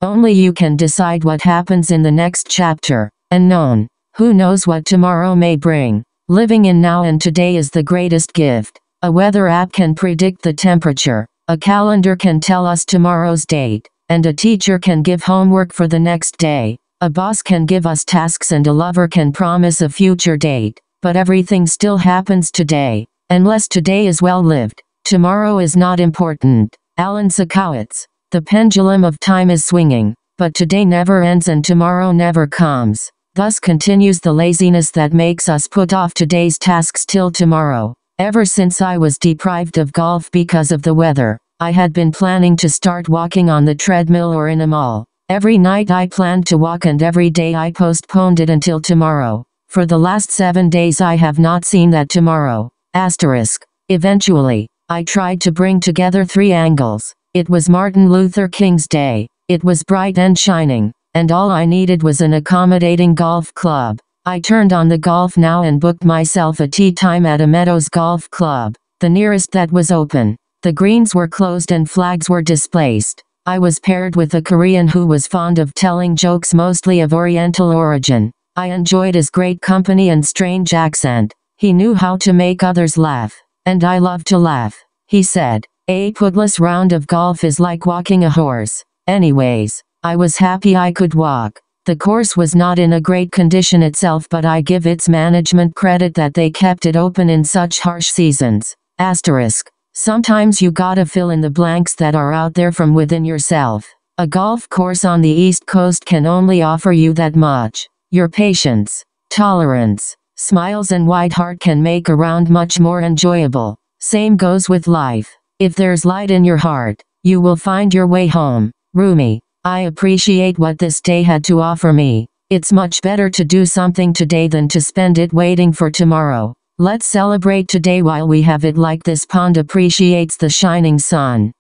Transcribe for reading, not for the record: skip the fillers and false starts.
Only you can decide what happens in the next chapter. Unknown. Who knows what tomorrow may bring? Living in now and today is the greatest gift. A weather app can predict the temperature. A calendar can tell us tomorrow's date. And a teacher can give homework for the next day. A boss can give us tasks and a lover can promise a future date. But everything still happens today. Unless today is well lived, tomorrow is not important. Alan Sakowitz. The pendulum of time is swinging, but today never ends and tomorrow never comes. Thus continues the laziness that makes us put off today's tasks till tomorrow. Ever since I was deprived of golf because of the weather, I had been planning to start walking on the treadmill or in a mall. Every night I planned to walk and every day I postponed it until tomorrow. For the last 7 days I have not seen that tomorrow. Eventually, I tried to bring together 3 angles. It was Martin Luther King's Day. It was bright and shining, and all I needed was an accommodating golf club. I turned on the Golf Now and booked myself a tee time at a Meadows Golf Club, the nearest that was open. The greens were closed and flags were displaced. I was paired with a Korean who was fond of telling jokes mostly of Oriental origin. I enjoyed his great company and strange accent. He knew how to make others laugh. And I love to laugh. He said, "A pootless round of golf is like walking a horse." Anyways, I was happy I could walk. The course was not in a great condition itself, but I give its management credit that they kept it open in such harsh seasons. Sometimes you gotta fill in the blanks that are out there from within yourself. A golf course on the East Coast can only offer you that much. Your patience, tolerance, smiles and wide heart can make a round much more enjoyable. Same goes with life. If there's light in your heart, you will find your way home. Rumi. I appreciate what this day had to offer me. It's much better to do something today than to spend it waiting for tomorrow. Let's celebrate today while we have it, like this pond appreciates the shining sun.